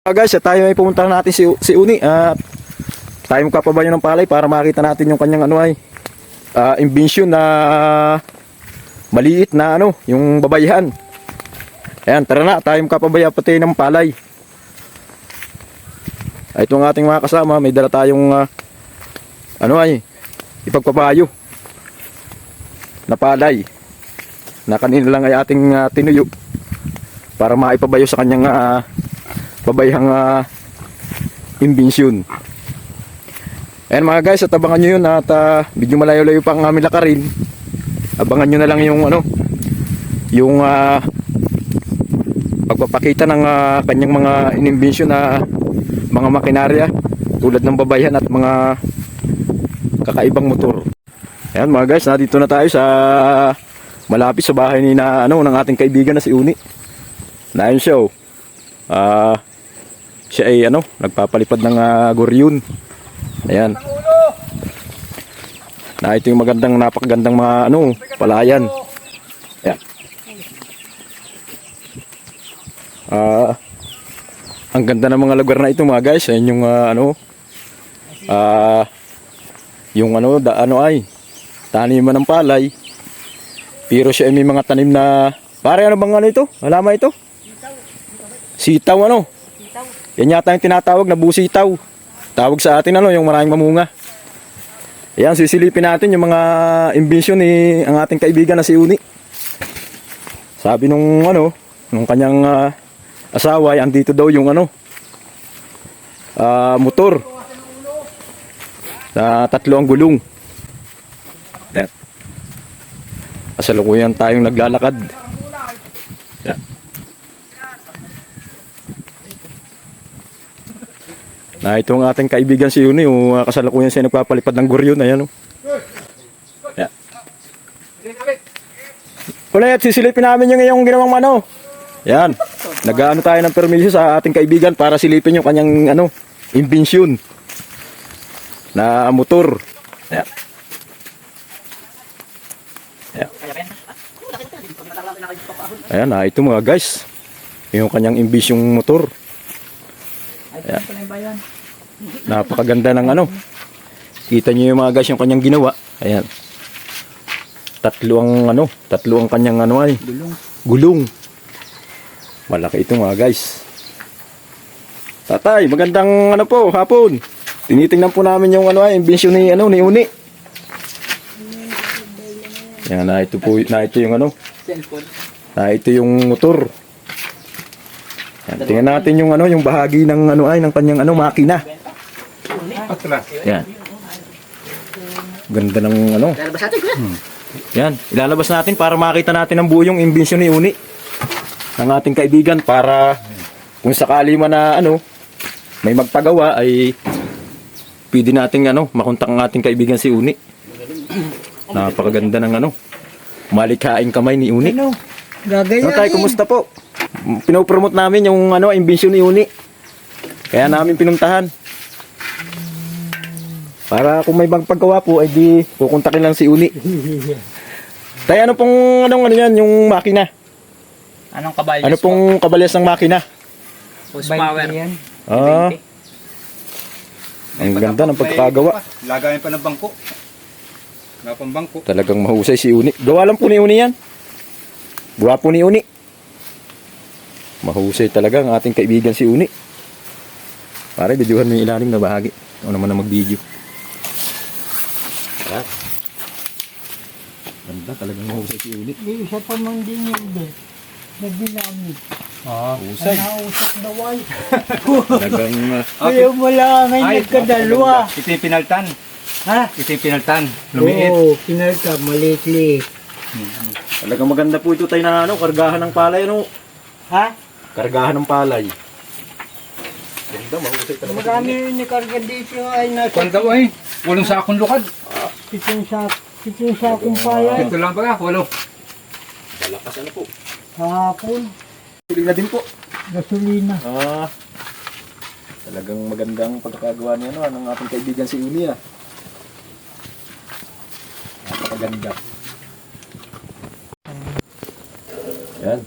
Guys, tayo ay pumunta natin si Uni at tayo magpapabayo ng palay para makita natin yung kanyang imbensyon na maliit na yung babayhan. Ayan, tara na, tayo magpapabaya pati ng palay. Ito ang ating mga kasama, may dala tayong ipagpapayo na palay na kanina lang ay ating tinuyo para maipabayo sa kanyang babayhang imbensyon. Ayan mga guys, at abangan nyo yun at medyo malayo-layo pa ang aming lakarin. Abangan nyo na lang yung pagpapakita ng kanyang mga inimbensyon na mga makinarya tulad ng babayhan at mga kakaibang motor. Ayan mga guys, dito na tayo sa malapit sa bahay ni ng ating kaibigan na si Uni. Na ayun siya siya ay nagpapalipad ng goryon. Ayan. Na ito yung napakagandang mga palayan. Ayan. Ang ganda ng mga lugar na ito mga guys. Ayan yung taniman ng palay. Pero siya ay may mga tanim na pare ito? Halaman ito? Sitaw Sitaw. Yan yata yung tinatawag na busitaw. Tawag sa atin yung maraming mamunga. Ayan, sisilipin natin yung mga imbensyon ni ang ating kaibigan na si Uni. Sabi nung kanyang asawa ay andito daw yung motor. Na 3 ang gulong. Kasalukuyan tayong naglalakad. Yan. Na ito ang ating kaibigan si Uni, kasalukuyan siya nagpapalipad ng goryon. Ayan yeah. Ulit, sisilipin namin yung ginawang yan. Nag-aano tayo ng permisyo sa ating kaibigan para silipin yung kanyang imbensyon na motor. Yeah. Yeah. Ayan, ito mga guys, yung kanyang imbensyong motor. Ayan. Napakaganda ng kita nyo yung mga guys yung kanyang ginawa. Ayan. 3 ang kanyang gulong. Malaki ito mga guys. Tatay, magandang hapon. Tinitingnan po namin yung imbensyon ni Uni. Ayan, ito yung ito yung motor. Ayan, tingnan natin yung bahagi ng ng kanyang makina. Yan. Ganda ng Yan, ilalabas natin para makita natin ang buong imbensyon ni Uni ng ating kaibigan para kung sakali man na may magpagawa ay pwede nating makontak ang ating kaibigan si Uni. Napakaganda ng malikhaing kamay ni Uni. Tay, kumusta po? Pinopromote namin yung imbensyon ni Uni. Kaya namin pinuntahan. Para kung may magpagawa po, ay di kukontakin lang si Uni. Tay, ano pong yan, yung makina? Anong kabalyas? Ano pong kabalyas ng makina? Horsepower. Ang ganda ng pagkakagawa. Lagayan pa ng bangko. Wala pang bangko. Talagang mahusay si Uni. Gawa lang po ni Uni yan. Gwapo ni Uni. Mahusay talaga ang ating kaibigan si Uni. Pare, videohan mo yung ilalim na bahagi. Ako naman na mag-video. Ayan. Ganda, talagang mahusay si Uni. May isa pa mang din yung nagdinamit. Husay. Nausap daw ay. Talagang Kaya wala ngayon nagkadalwa. Ito yung pinaltan. Ha? Ito yung pinaltan. Lumiit. Oo, pinalta, maliit-liit. talagang maganda po ito tayo na kargahan ng palay Ha? Kargahan ng palay. Ganda, mahusay talaga. Marami rin nakarga dito ay nasa Kwan daw ay. Walong sakong lukad. pitong sakong palay. Ito lang pala. Walo. Malakas po. Hapon, Tulig na din po. gasolina. Talagang magandang pagkakagawa niya ng ating kaibigan si Uni. Napakaganda. Yan.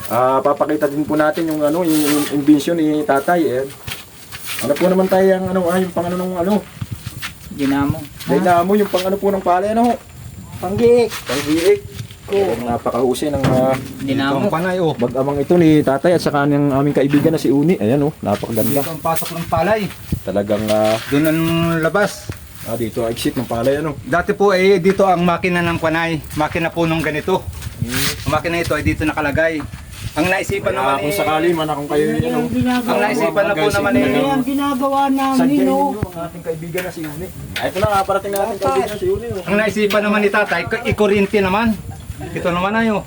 Papakita din po natin yung ano, yung invention ni tatay. Ayan. Ano po naman tayo yung ano, yung pang ano ng ano. Dinamo. Dynamo, yung pang ano po ng palay, ano? Panggiik. Panggiik. Ko. Napakahusay ng Dinamo. Ang panay oh. bag-amang ito ni tatay at saka ng aming kaibigan na si Uni. Ayan oh, napakaganda. Dito ang pasok ng palay. Talagang Doon ang labas. dito exit ng palay ano. Dati po dito ang makina ng panay. Makina po nung ganito. Ang makina ito ay dito nakalagay. Ang naisipan naman Kung sakali man akong kayo Yan ang ang ginagawa. naisipan na po naman Yan ang ginagawa Sadya namin, ninyo no? ang ating kaibigan na si Uni. Ay, ito na, parating na ating kaibigan na si Uni. Oh. ang naisipan naman ni tatay, ikurinti naman. Ito naman ayo.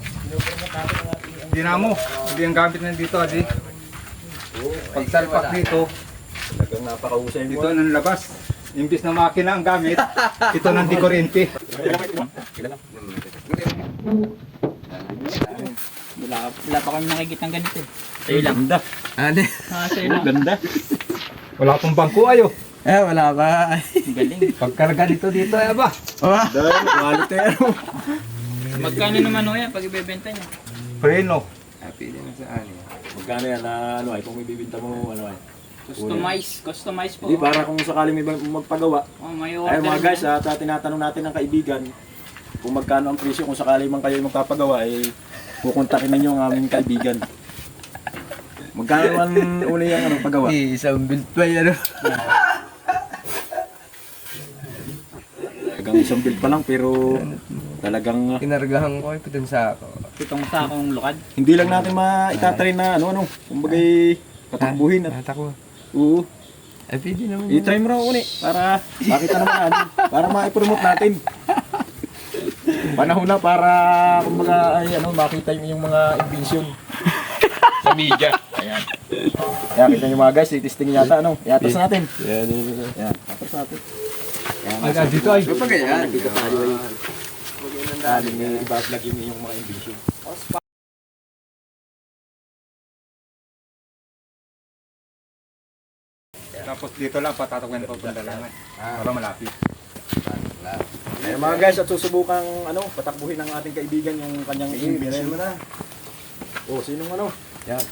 Dinamo. Hindi ang gamit na dito, adi. Pagsalpak dito, Talagang napakahusay mo. dito nang labas. Imbis na makina ang gamit, ito nang di kuryente. Wala pa kami nakikita ng ganito. Sa'yo lang. Ganda. Sa'yo lang. Ganda. Wala pong bangko ayo. Wala pa. Galing. Pagkarga dito ay aba. Dahil, quality ano. Magkano naman ho yan pag ibebenta niya? Preno. Magkano yan na ano ay, kung ibibinta mo ano ay. Customize po. Hindi, para kung sakali may magpagawa. Oh, may Ay order. mga guys, tinatanong natin ng kaibigan kung magkano ang presyo kung sakali man kayo magpapagawa ay kukontakin ninyo ang aming kaibigan. Magkano man uli ang ano, paggawa? Isang build pa yan, no? Talagang isang build pa lang pero talagang Kinargahan ko, ipitong sa ako. 7 sakong lukad. hindi lang natin maitatry na ano, kumbagay patakbuhin at Nata ko. oo. Ay, pwede naman. I-try mo raw uli para makita naman natin, para ma-promote natin. Panahon na para kumbaga ay ano makita yung mga invention sa media. Ayan. Kaya kita nyo mga guys, i-testing yata ano. Iatas natin. Yan, iatas natin. Ay, dito ay. Ayan, dito tayo ay. I-vlog yung mga invention. Tapos dito lang patatakwen pa pandalangan. Para malapit. Ayan mga guys, at susubukang ano, patakbuhin ng ating kaibigan yung kanyang invention. Oh, sinong ano? Yan.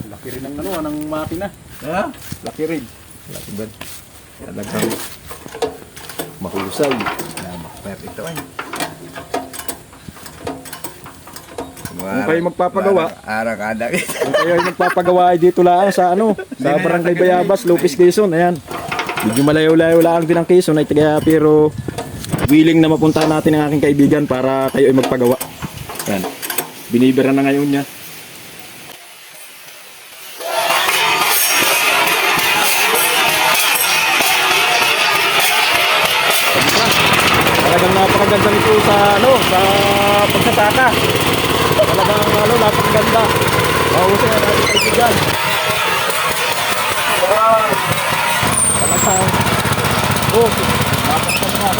Laki rin ng ano, ng makina. Ha? Laki rin. Laki ba? Talagang mahusay. Pero ito ay. Kung kayo magpapagawa, Arak-adak. kung kayo ay magpapagawa ay dito lang sa ano, sa Barangay Bayabas, Lopez, Quezon. Ayan. Medyo malayo-layo lang din ang Quezon ay kaya pero willing na mapunta natin ang aking kaibigan para kayo ay magpagawa. Ayan. Binibira na ngayon niya. Talagang napakaganda nito sa ano, sa pagsasaka. Talagang ano, napakaganda. Mahusay ang ating kaibigan. Wow. Talagang oh, napakaganda.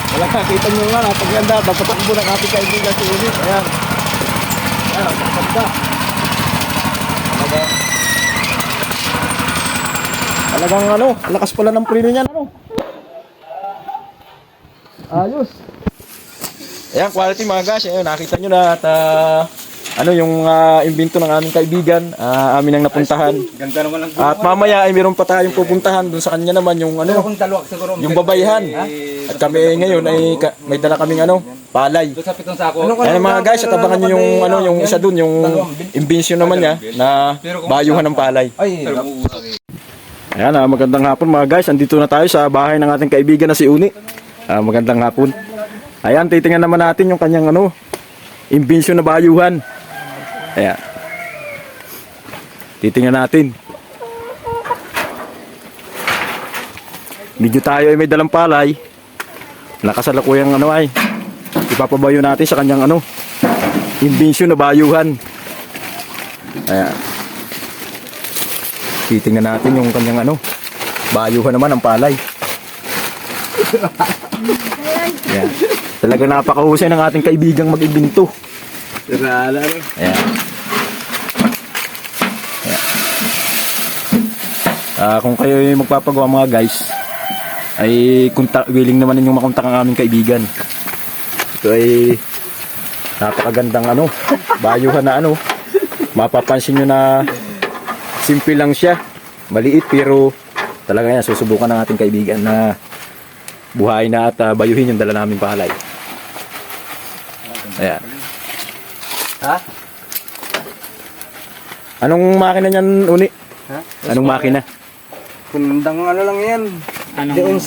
Talagang kita nyo nga, napakaganda. Pagpatakbo ng ating kaibigan si Uni. Ayan. Ayan, napakaganda. Talagang ano, lakas pala ng preno niyan ano. Ayos. Ayan, quality mga guys. Ayan, nakita nyo na at ano yung imbento ng aming kaibigan, amin ang napuntahan. Ganda naman ang At mamaya ay meron pa tayong pupuntahan dun sa kanya naman yung ano, kung dalawak siguro. yung babayhan. At kami ngayon ay may dala kaming ano, palay. Doon sa pitong sako. Ayan mga guys, at abangan nyo yung ano, yung isa dun, yung invention naman niya na bayuhan ng palay. Ay, Ayan, magandang hapon mga guys. Andito na tayo sa bahay ng ating kaibigan na si Uni. Magandang hapon. Ayan, titingnan naman natin yung kanyang ano, invention na bayuhan. Ayan. Titingnan natin. Medyo tayo ay may dalang palay. Nakasalukuyang ano ay ipapabayo natin sa kanyang ano, invention na bayuhan. Ayan. Titingnan natin yung kanyang ano, bayuhan naman ang palay. Ayan. Talagang napakahusay ng ating kaibigang mag-imbento. Ayan. Ayan. Ayan. Kung kayo ay magpapagawa mga guys, ay willing naman ninyong makontak ang aming kaibigan. Ito ay napakagandang bayuhan na mapapansin nyo na simple lang siya, maliit pero talaga yan, susubukan ng ating kaibigan na buhayin na at bayuhin yung dala namin palay. Ayan. Ha? Anong makina niyan, Uni? Ha? Anong makina? Kundang lang yan. Anong?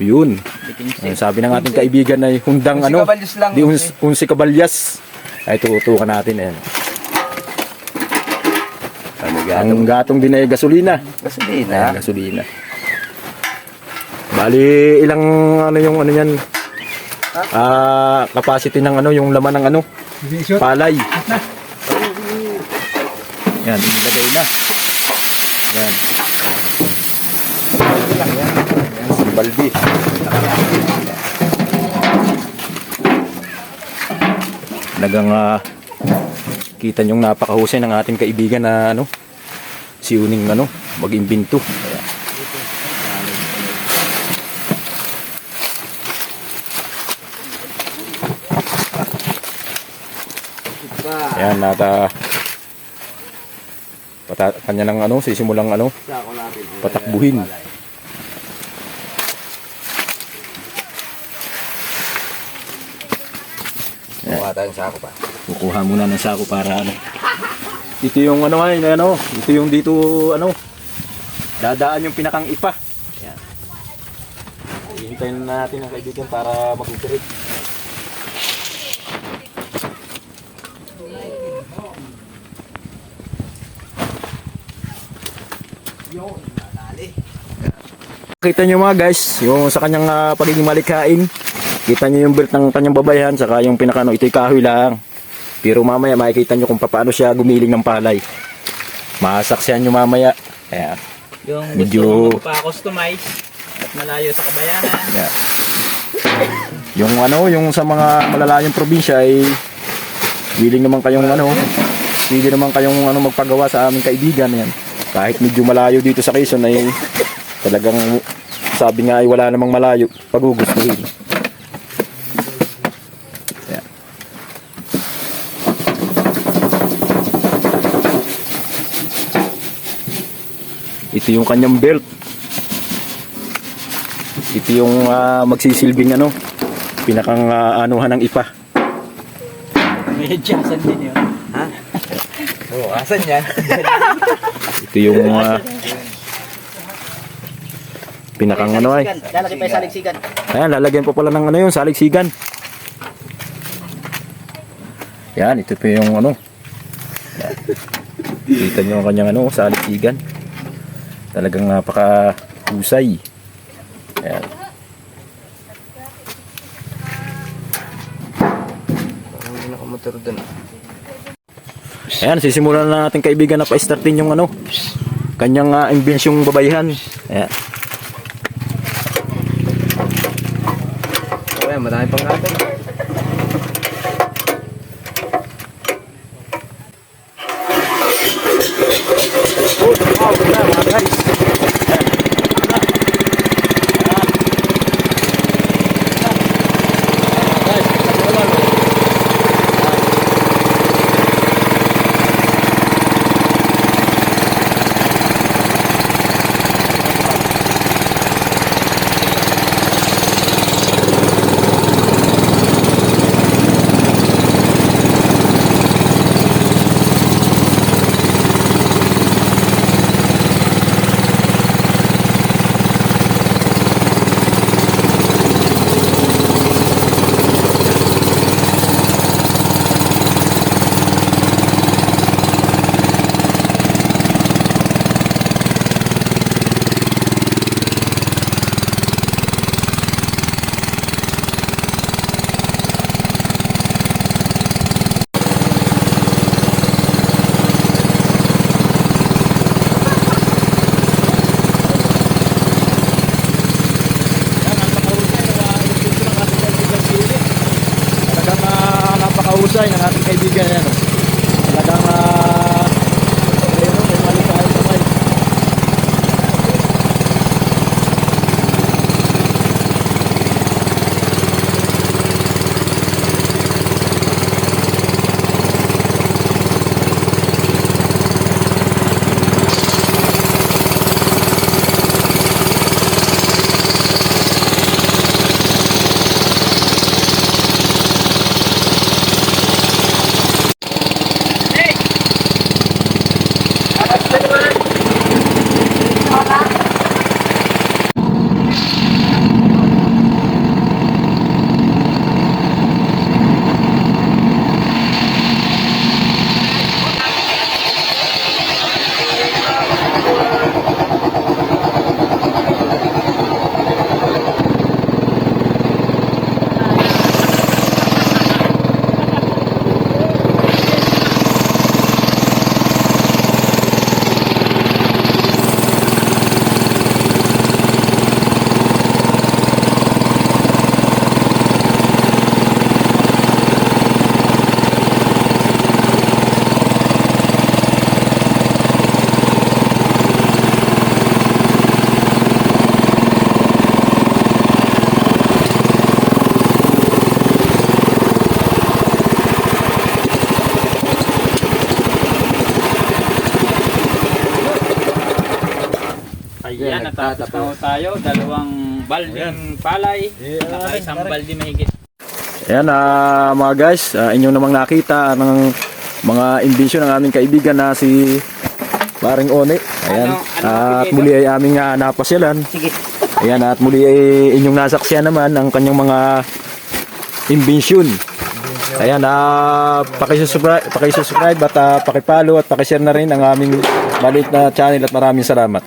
Yun. Bikinsi. Ang sabi ng ating kaibigan ay hundang Kabalyas lang. di 11 kabalyas. Ay tutukan natin ayan. Ang gatong din ay gasolina. Ayan, gasolina. Bali ilang yung yan? Capacity ng yung laman ng palay. Yan, ilagay na. Yan. Baldi. Nagang kita nyong napakahusay ng ating kaibigan na si Uning mag-imbento. Ayan, kanya ng sisimulang patakbuhin. Kukuha muna ng sako para ito yung ito yung dito dadaan yung pinakang ipa. Ayan. Hihintayin na natin ang kaibigan para mag-operate. Kita nyo mga guys, yung sa kanyang pagiging malikhain. Kita nyo yung belt ng kanyang babayan, saka yung pinaka ito'y kahoy lang. Pero mamaya makikita nyo kung paano siya gumiling ng palay. Masaksihan nyo mamaya. Ayan. Yung Medyo- gusto mo pa-customize at malayo sa kabayanan. Ayan. Yung yung sa mga malalayong probinsya ay willing naman kayong pwede naman kayong magpagawa sa aming kaibigan. Ayan. Kahit medyo malayo dito sa Quezon ay talagang sabi nga ay wala namang malayo pag gugustuhin. Ayan. Ito yung kanyang belt. Ito yung magsisilbing pinakang anuhan ng ipa. May adjustan din yun. Ha? Oo, asan yan? Ito yung pinakang ay. Lalaki pa yung saligsigan. Ayan, lalagyan pa pala ng yung saligsigan. Yan, ito pa yung Yan. Kita nyo ang kanyang saligsigan. Talagang napaka-husay. Ayan. Nakamotor dun. Ayan, sisimulan na natin kaibigan na pa-startin yung kanyang imbensyong babayhan. Ayan. Ayan, marami pang natin. Napakahusay ng ating kaibigan yan. Talagang may malikhain kamay. Ayan, natapos na ho tayo. Dalawang balding palay. Naka isang baldi mahigit. Ayan mga guys, inyong namang nakita ng mga imbisyon ng aming kaibigan na si Paring One. Ayan, at muli ay aming napasyalan. Sige. Ayan, at muli ay inyong nasaksiyan naman ang kanyang mga imbensyon. Ayan, pakisubscribe at pakipollow at pakishare na rin ang aming maliit na channel at maraming salamat.